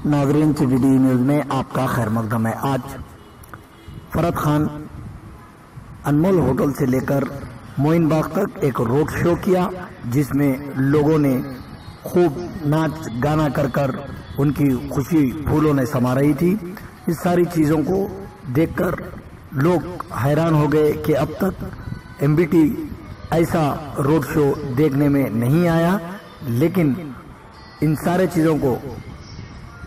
नाज़रीन, CGD news में आपका खैर मकदम है। आज फरहत खान अनमोल होटल से लेकर मोइन बाग तक एक रोड शो किया, जिसमें लोगों ने खूब नाच गाना कर कर उनकी खुशी फूलों ने समा रही थी। इस सारी चीज़ों को देखकर लोग हैरान हो गए कि अब तक MBT ऐसा रोड शो देखने में नहीं आया। लेकिन इन सारे चीज़ों को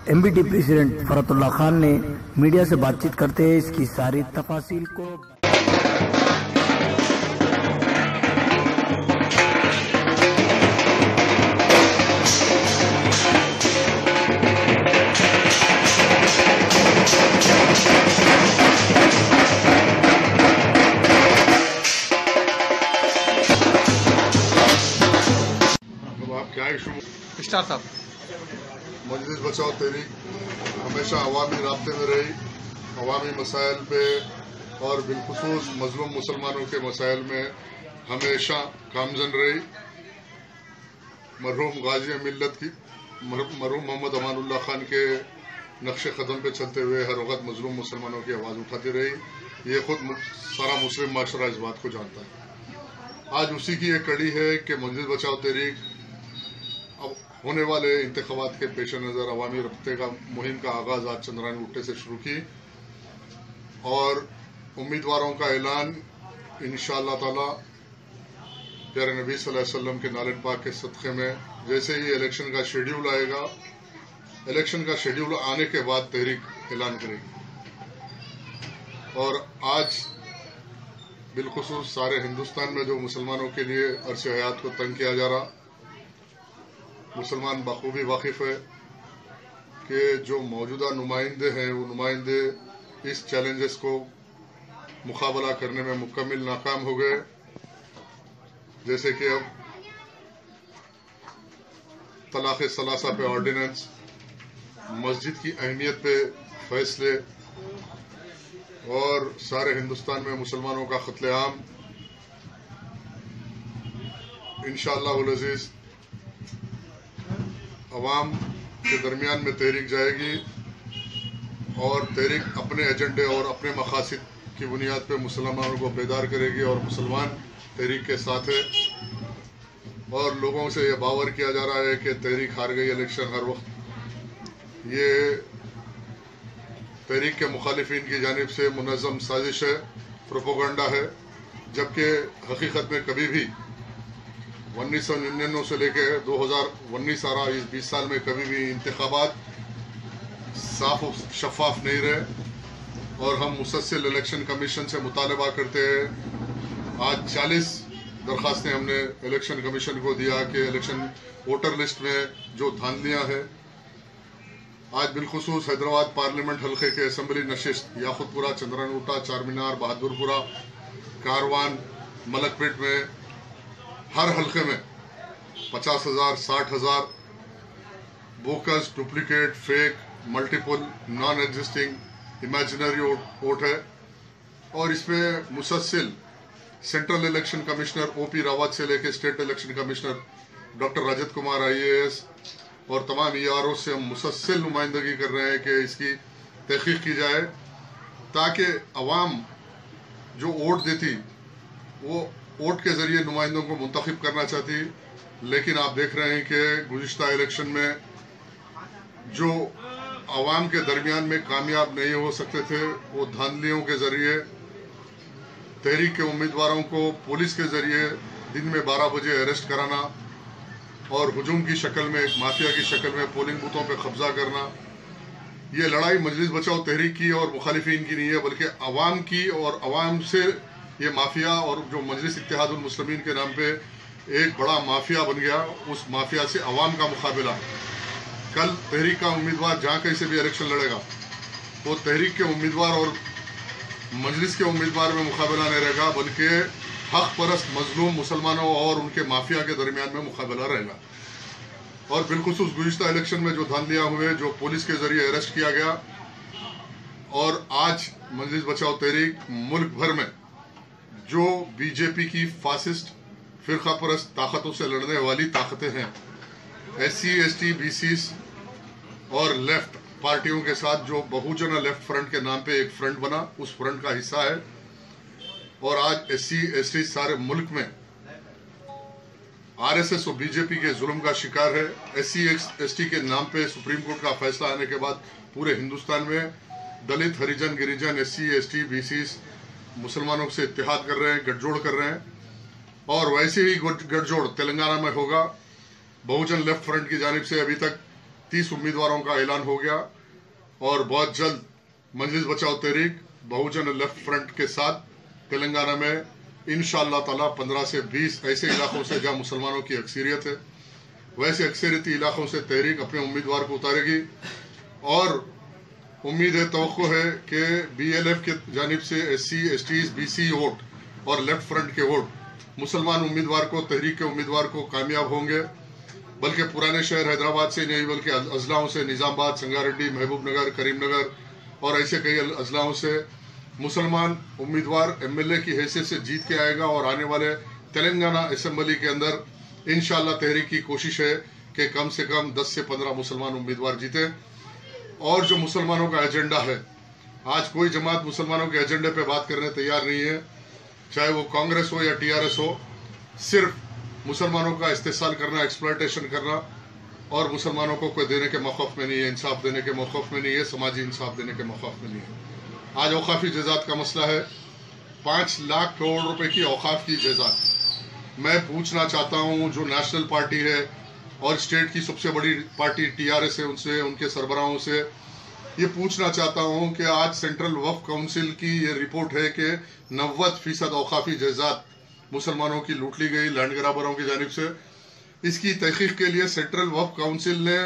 MBT प्रेसिडेंट फरहतुल्लाह खान ने मीडिया से बातचीत करते हैं इसकी सारी तफासिल को। क्या इशू स्टार साहब, मजलिस बचाओ तहरीक हमेशा अवामी राब्ते में रही, अवामी मसाइल पे और बिलखुसूस मजलूम मुसलमानों के मसाइल में हमेशा कामजन रही। मरहूम गाजी मिल्लत की मरहूम मोहम्मद अमानुल्लाह खान के नक्शे कदम पे चलते हुए हर वक्त मजलूम मुसलमानों की आवाज़ उठाती रही। ये खुद सारा मुस्लिम माशरा इस बात को जानता है। आज उसी की एक कड़ी है कि मजलिस बचाओ तहरीक अब होने वाले इंतखाबात के पेश नज़र अवामी रब्ते का मुहिम का आगाज़ आज चंद्रायन गुट्टे से शुरू की और उम्मीदवारों का ऐलान इंशाअल्लाह ताला प्यारे नबी सल्लल्लाहु अलैहि वसल्लम के नालन पाक के सदक़े में जैसे ही इलेक्शन का शेड्यूल आएगा, इलेक्शन का शेड्यूल आने के बाद तहरीक ऐलान करेगी। और आज बिलखुसूस सारे हिंदुस्तान में जो मुसलमानों के लिए अरसे हयात को तंग किया जा रहा, मुसलमान बखूबी वाकिफ है कि जो मौजूदा नुमाइंदे हैं वो नुमाइंदे इस चैलेंजेस को मुकाबला करने में मुकम्मल नाकाम हो गए। जैसे कि अब तलाक़ सलासा पे ऑर्डिनेंस, मस्जिद की अहमियत पे फैसले और सारे हिंदुस्तान में मुसलमानों का क़त्ल-ए-आम। इंशाअल्लाह उल अज़ीज़ अवाम के दरमियान में तहरीक जाएगी और तहरीक अपने एजेंडे और अपने मकासद की बुनियाद पर मुसलमानों को बेदार करेगी और मुसलमान तहरीक के साथ है। और लोगों से यह बावर किया जा रहा है कि तहरीक हार गई इलेक्शन हर वक्त। ये तहरीक के मुखालिफिन की जानिब से मुनज़्ज़म साजिश है, प्रोपोगंडा है, जबकि हकीकत में कभी भी 1999 से लेकर 2019 आ रहा, इस 20 साल में कभी भी इंतखाबात साफ और शफाफ नहीं रहे। और हम मुसलसल इलेक्शन कमीशन से मुतालबा करते हैं। आज 40 दरखास्तें हमने इलेक्शन कमीशन को दिया कि इलेक्शन वोटर लिस्ट में जो धांधलियां हैं, आज बिलखुसूस हैदराबाद पार्लियामेंट हल्के के असम्बली नशिस्त याकुतपुरा, चंद्रायन गुट्टा, चारमीनार, बहादुरपुरा, कारवान, मलकपेट में हर हल्के में 50,000, 60,000 bogus, duplicate, fake, multiple, non existing, imaginary vote है। और इसमें मुसलसल central election commissioner OP Rawat से लेकर state election commissioner doctor Rajat Kumar IAS और तमाम ERO से हम मुसलसल नुमाइंदगी कर रहे हैं कि इसकी तहकीक की जाए, ताकि अवाम जो वोट देती वो वोट के जरिए नुमाइंदों को मुंतखब करना चाहती। लेकिन आप देख रहे हैं कि गुज़िश्ता इलेक्शन में जो अवाम के दरमियान में कामयाब नहीं हो सकते थे, वो धांधलियों के जरिए तहरीक के उम्मीदवारों को पुलिस के जरिए दिन में 12 बजे अरेस्ट कराना और हुजूम की शक्ल में, एक माफिया की शक्ल में पोलिंग बूथों पर कब्जा करना। ये लड़ाई मजलिस बचाओ तहरीक की और मुखालिफिन की नहीं है, बल्कि अवाम की। और अवाम से ये माफिया और जो मजलिस इत्तेहादुल मुस्लिमीन के नाम पे एक बड़ा माफिया बन गया, उस माफिया से अवाम का मुकाबला। कल तहरीक का उम्मीदवार जहाँ कहीं से भी इलेक्शन लड़ेगा, वो तहरीक के उम्मीदवार और मजलिस के उम्मीदवार में मुकाबला नहीं रहेगा, बल्कि हक परस्त मजलूम मुसलमानों और उनके माफिया के दरमियान में मुकाबला रहेगा। और बिलखुसूस गुज़िश्ता इलेक्शन में जो धांधलियाँ हुए, जो पुलिस के जरिए अरेस्ट किया गया, और आज मजलिस बचाओ तहरीक मुल्क भर में जो बीजेपी की फासिस्ट फिरका परस्त ताकतों से लड़ने वाली ताकतें हैं, SC, ST, BC और लेफ्ट पार्टियों के साथ जो बहुजन लेफ्ट फ्रंट के नाम पे एक फ्रंट बना, उस फ्रंट का हिस्सा है। और आज SC ST सारे मुल्क में RSS और बीजेपी के जुल्म का शिकार है। SC ST के नाम पे सुप्रीम कोर्ट का फैसला आने के बाद पूरे हिंदुस्तान में दलित, हरिजन, गिरिजन, SC ST BCs मुसलमानों से इत्तेहाद कर रहे हैं, गठजोड़ कर रहे हैं। और वैसे ही गठजोड़ तेलंगाना में होगा। बहुजन लेफ्ट फ्रंट की जानिब से अभी तक 30 उम्मीदवारों का ऐलान हो गया और बहुत जल्द मजलिस बचाओ तहरीक बहुजन लेफ्ट फ्रंट के साथ तेलंगाना में इंशाअल्लाह ताला 15 से 20 ऐसे इलाकों से जहां मुसलमानों की अक्सरियत है, वैसे अक्सरियती इलाकों से तहरीक अपने उम्मीदवार को उतारेगी। और उम्मीद है, तवक्को है कि BLF के जानिब से SC STs BC वोट और लेफ्ट फ्रंट के वोट मुसलमान उम्मीदवार को, तहरीक के उम्मीदवार को कामयाब होंगे। बल्कि पुराने शहर हैदराबाद से नहीं बल्कि अजलाओं से, निजामाबाद, संगारेड्डी, महबूब नगर, करीमनगर और ऐसे कई अजलाओं से मुसलमान उम्मीदवार MLA की हैसियत से जीत के आएगा। और आने वाले तेलंगाना असेंबली के अंदर इंशाअल्लाह तहरीक की कोशिश है कि कम से कम 10 से 15 मुसलमान उम्मीदवार जीते। और जो मुसलमानों का एजेंडा है, आज कोई जमात मुसलमानों के एजेंडे पे बात करने तैयार नहीं है, चाहे वो कांग्रेस हो या TRS हो। सिर्फ मुसलमानों का इस्तेसाल करना, एक्सप्लॉयटेशन करना और मुसलमानों को कोई देने के मौक़िफ़ में नहीं है, इंसाफ देने के मौक़िफ़ में नहीं है, समाजी इंसाफ देने के मौक़िफ़ में नहीं है। आज औक़ाफ़ी जज़ात का मसला है, 5 लाख करोड़ रुपए की औक़ाफ़ की जज़ात। मैं पूछना चाहता हूँ जो नेशनल पार्टी है और स्टेट की सबसे बड़ी पार्टी TRS है, उनसे, उनके सरबराहों से ये पूछना चाहता हूँ कि आज सेंट्रल वक्फ काउंसिल की ये रिपोर्ट है कि 90% औक़ाफ़ी जज़ात मुसलमानों की लूट ली गई लैंड ग्राबरों की जानिब से। इसकी तहक़ीक़ के लिए सेंट्रल वक्फ काउंसिल ने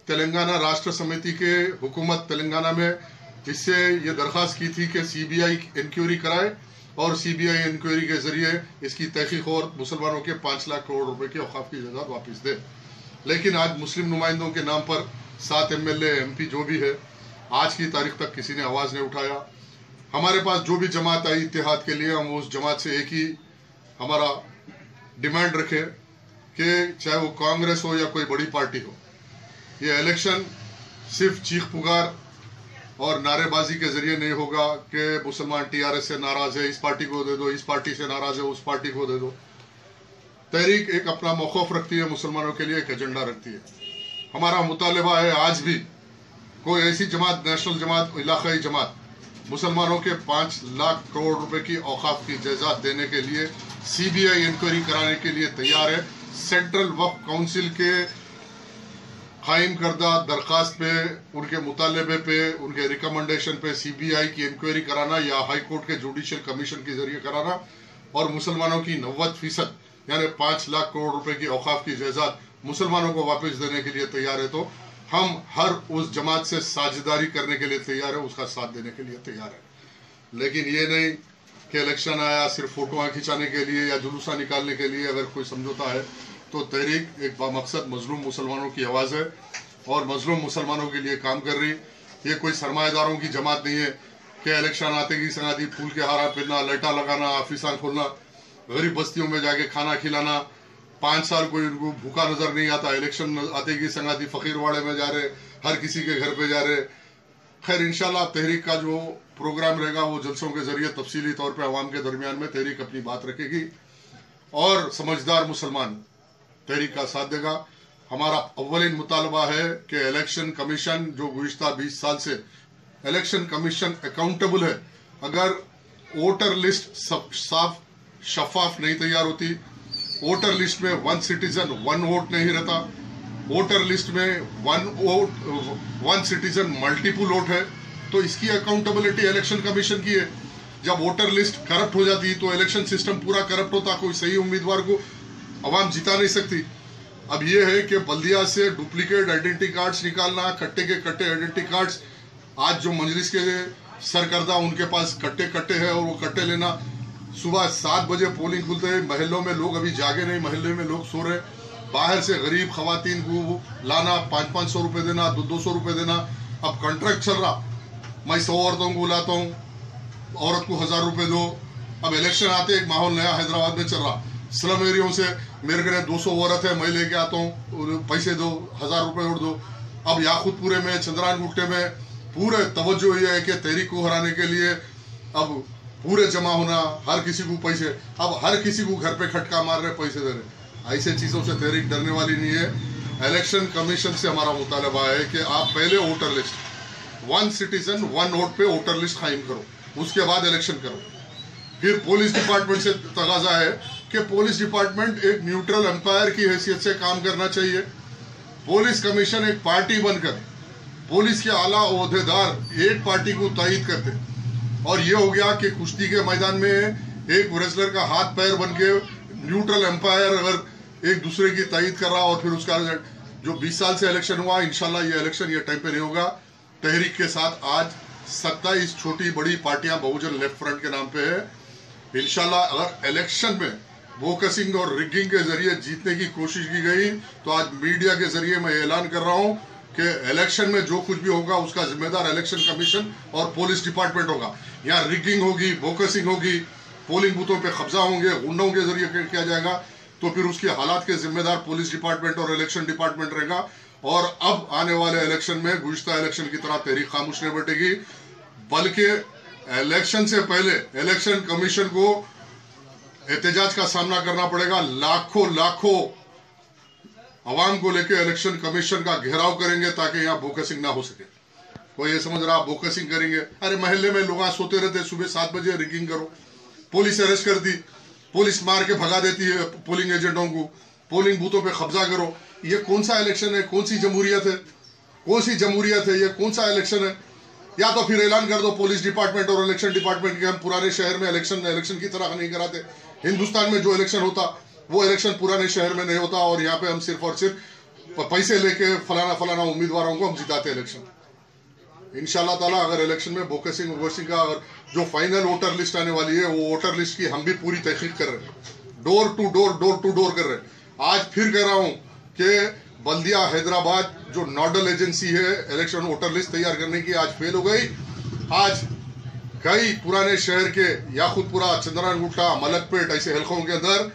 तेलंगाना राष्ट्र समिति के हुकूमत तेलंगाना में इससे ये दरख्वास्त की थी कि CBI इंक्वायरी कराए और CBI इंक्वायरी के ज़रिए इसकी तहक़ीक़ और मुसलमानों के 5 लाख करोड़ रुपए की औक़ाफ़ की जज़ात वापस दे। लेकिन आज मुस्लिम नुमाइंदों के नाम पर 7 MLA MP जो भी है, आज की तारीख तक किसी ने आवाज़ नहीं उठाया। हमारे पास जो भी जमात आई इत्तेहाद के लिए, हम उस जमात से एक ही हमारा डिमांड रखे कि चाहे वो कांग्रेस हो या कोई बड़ी पार्टी हो, ये इलेक्शन सिर्फ चीख पुकार और नारेबाजी के जरिए नहीं होगा कि मुसलमान TRS से नाराज है, इस पार्टी को दे दो, इस पार्टी से नाराज है, उस पार्टी को दे दो। तहरीक एक अपना मौक़िफ़ रखती है, मुसलमानों के लिए एक एजेंडा रखती है। हमारा मुतालबा है आज भी कोई ऐसी जमात, नेशनल जमात, इलाकाई जमात मुसलमानों के 5 लाख करोड़ रुपए की औक़ाफ़ की जज़ात देने के लिए CBI इंक्वायरी कराने के लिए तैयार है। सेंट्रल वक्फ काउंसिल के कायम करदा दरख्वास्त पे, उनके मुतालबे पे, उनके रिकमेंडेशन पे CBI की इंक्वायरी कराना या हाई कोर्ट के जुडिशल कमीशन के जरिए कराना और मुसलमानों की 90% यानी 5 लाख करोड़ रुपए की औक़ाफ़ की जज़ात मुसलमानों को वापस देने के लिए तैयार है। तो हम हर उस जमात से साझेदारी करने के लिए तैयार है, उसका साथ देने के लिए तैयार है। लेकिन ये नहीं कि इलेक्शन आया सिर्फ फोटोआं खिंचाने के लिए या जुलूसा निकालने के लिए अगर कोई समझौता है, तो तहरीक एक बामकसद मजलूम मुसलमानों की आवाज़ है और मजलूम मुसलमानों के लिए काम कर रही। ये कोई सरमाएदारों की जमात नहीं है कि इलेक्शन आते की संगाती फूल के हारा पहनना, लाइटा लगाना, ऑफिसा खोलना, गरीब बस्तियों में जाके खाना खिलाना। 5 साल कोई उनको भूखा नजर नहीं आता, इलेक्शन आते की संगाती फकीरवाड़े में जा रहे, हर किसी के घर पे जा रहे। खैर इंशाल्लाह तहरीक का जो प्रोग्राम रहेगा वो जलसों के जरिए तफसीली तौर पे अवाम के दरमियान में तहरीक अपनी बात रखेगी और समझदार मुसलमान तहरीक का साथ देगा। हमारा अव्वलिन मुतालबा है कि इलेक्शन कमीशन जो गुज़िश्ता 20 साल से इलेक्शन कमीशन अकाउंटेबल है। अगर वोटर लिस्ट साफ शफाफ नहीं तैयार होती, वोटर लिस्ट में 1 सिटीजन 1 वोट नहीं रहता, वोटर लिस्ट में 1 सिटीजन मल्टीपल वोट है, तो इसकी अकाउंटेबिलिटी इलेक्शन कमीशन की है। जब वोटर लिस्ट करप्ट हो जाती तो इलेक्शन सिस्टम पूरा करप्ट होता, कोई सही उम्मीदवार को अवाम जिता नहीं सकती। अब यह है कि बल्दिया से डुप्लीकेट आइडेंटिटी कार्ड्स निकालना, कट्टे के कट्टे आइडेंटिटी कार्ड्स, आज जो मजलिस के सरकर्दा उनके पास कट्टे कट्टे हैं और वो कट्टे लेना। सुबह 7 बजे पोलिंग खुलते हैं, महलों में लोग अभी जागे नहीं, महल्ले में लोग सो रहे, बाहर से गरीब खवातीन को लाना, 500-500 रुपये देना, 200 रुपये देना। अब कॉन्ट्रैक्ट चल रहा, मैं 100 औरतों को बुलाता हूँ, औरत को 1000 रुपये दो। अब इलेक्शन आते एक माहौल नया हैदराबाद में चल रहा, स्लम एरियों से मेरे घर 200 औरत है, मैं लेके आता हूँ, पैसे दो, 1000 रुपये और दो। अब याकूतपुरे में, चंद्रान गुट्टे में पूरे तवज्जो ये है कि तहरीक को हराने के लिए अब पूरे जमा होना, हर किसी को पैसे, अब हर किसी को घर पे खटका मार रहे, पैसे दे रहे। ऐसे चीज़ों से तहरीक डरने वाली नहीं है। इलेक्शन कमीशन से हमारा मुतालबा है कि आप पहले वोटर लिस्ट, 1 सिटीजन 1 वोट पे वोटर लिस्ट कायम करो, उसके बाद इलेक्शन करो। फिर पुलिस डिपार्टमेंट से तकाजा है कि पुलिस डिपार्टमेंट एक न्यूट्रल एम्पायर की हैसियत से काम करना चाहिए। पुलिस कमीशन एक पार्टी बनकर पुलिस के आला ओहदेदार एक पार्टी को तायद करते, और ये हो गया कि कुश्ती के मैदान में एक रेसलर का हाथ पैर बन के न्यूट्रल एम्पायर अगर एक दूसरे की तायद कर रहा, और फिर उसका रिजल्ट जो 20 साल से इलेक्शन हुआ, इंशाल्लाह ये इलेक्शन ये टाइम पे नहीं होगा। तहरीक के साथ आज 27 छोटी बड़ी पार्टियां बहुजन लेफ्ट फ्रंट के नाम पे है। इंशाल्लाह अगर इलेक्शन में बोकसिंग और रिगिंग के जरिए जीतने की कोशिश की गई तो आज मीडिया के जरिए मैं ऐलान कर रहा हूं कि इलेक्शन में जो कुछ भी होगा उसका जिम्मेदार इलेक्शन कमीशन और पुलिस डिपार्टमेंट होगा। यहाँ रिगिंग होगी, बोकसिंग होगी, पोलिंग बूथों पे कब्जा होंगे, गुंडों के जरिए किया जाएगा, तो फिर उसके हालात के जिम्मेदार पुलिस डिपार्टमेंट और इलेक्शन डिपार्टमेंट रहेगा। और अब आने वाले इलेक्शन में गुज़िश्ता इलेक्शन की तरह तहरीक खामोश नहीं बैठेगी, बल्कि इलेक्शन से पहले इलेक्शन कमीशन को एहतजाज का सामना करना पड़ेगा। लाखों अवाम को लेकर इलेक्शन कमीशन का घेराव करेंगे ताकि यहाँ बोकसिंग ना हो सके। कोई ये समझ रहा बोकसिंग करेंगे, अरे महल्ले में लोग सोते रहते, सुबह 7 बजे रिगिंग करो, पुलिस अरेस्ट कर दी, पुलिस मार के भगा देती है पोलिंग एजेंटों को, पोलिंग बूथों पे कब्जा करो। ये कौन सा इलेक्शन है? कौन सी जमहूरियत है? कौन सी जमहूरियत है? ये कौन सा इलेक्शन है? या तो फिर ऐलान कर दो पुलिस डिपार्टमेंट और इलेक्शन डिपार्टमेंट के हम पुराने शहर में इलेक्शन की तरह नहीं कराते। हिंदुस्तान में जो इलेक्शन होता वो इलेक्शन पुराने शहर में नहीं होता, और यहाँ पे हम सिर्फ और सिर्फ पैसे लेके फलाना उम्मीदवारों को हम जिताते इलेक्शन। इंशाल्लाह ताला अगर इलेक्शन में बोकसिंग का अगर जो फाइनल वोटर लिस्ट आने वाली है, वो वोटर लिस्ट की हम भी पूरी तहकीक कर रहे हैं, डोर टू डोर कर रहे हैं। आज फिर कह रहा हूँ कि बल्दिया हैदराबाद जो नोडल एजेंसी है इलेक्शन वोटर लिस्ट तैयार करने की, आज फेल हो गई। आज कई पुराने शहर के याकूतपुरा, चंद्रान गुट्टा, मलकपेट ऐसे हल्कों के अंदर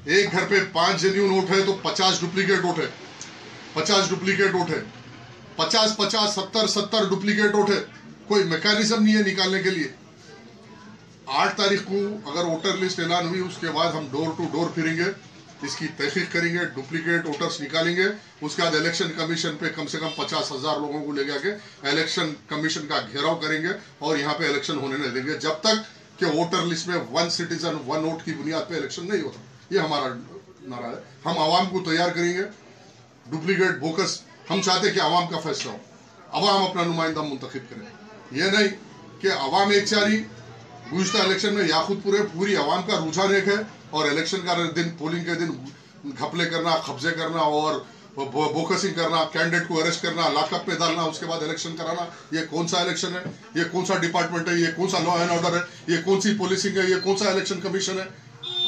एक घर पे 5 जेन्युइन वोट है तो 50 डुप्लीकेट वोट है, 50 डुप्लीकेट वोट है, 50 70 डुप्लीकेट वोट है। कोई मैकेनिज्म नहीं है निकालने के लिए। 8 तारीख को अगर वोटर लिस्ट ऐलान हुई, उसके बाद हम डोर टू डोर फिरेंगे, इसकी तहकीक करेंगे, डुप्लीकेट वोटर्स निकालेंगे। उसके बाद इलेक्शन कमीशन पे कम से कम 50,000 लोगों को ले जाके इलेक्शन कमीशन का घेराव करेंगे और यहाँ पे इलेक्शन होने नहीं देंगे जब तक कि वोटर लिस्ट में 1 सिटीजन 1 वोट की बुनियाद पे इलेक्शन नहीं होता। ये हमारा नारा है। हम आवाम को तैयार करेंगे। डुप्लीकेट बोकस हम चाहते कि आवाम का फैसला हो, आवाम अपना नुमाइंदा मुंतखब करे। ये नहीं कि आवाम एक चारी। गुज़िश्ता इलेक्शन में याकूतपुरे पूरी आवाम का रुझान एक है, और इलेक्शन का दिन, पोलिंग के दिन घपले करना, कब्जे करना और बोकसिंग करना, कैंडिडेट को अरेस्ट करना, लॉकअप में डालना, उसके बाद इलेक्शन कराना, ये कौन सा इलेक्शन है? ये कौन सा डिपार्टमेंट है? ये कौन सा लॉ एंड ऑर्डर है? ये कौन सी पुलिसिंग है? ये कौन सा इलेक्शन कमीशन है?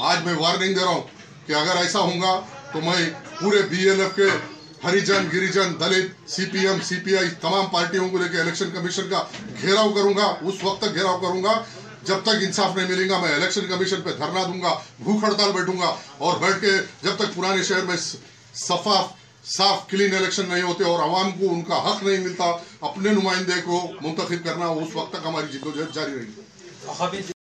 आज मैं वार्निंग दे रहा हूँ कि अगर ऐसा होगा तो मैं पूरे BLF के हरिजन, गिरिजन, दलित, CPM, CPI तमाम पार्टियों को लेकर इलेक्शन कमीशन का घेराव करूंगा। उस वक्त तक घेराव करूंगा जब तक इंसाफ नहीं मिलेगा। मैं इलेक्शन कमीशन पे धरना दूंगा, भूख हड़ताल बैठूंगा, और बैठ के जब तक पुराने शहर में साफ क्लीन इलेक्शन नहीं होते और आवाम को उनका हक नहीं मिलता अपने नुमाइंदे को मुंतखब करना, उस वक्त तक हमारी जिद्दोजहद जारी रहेगी।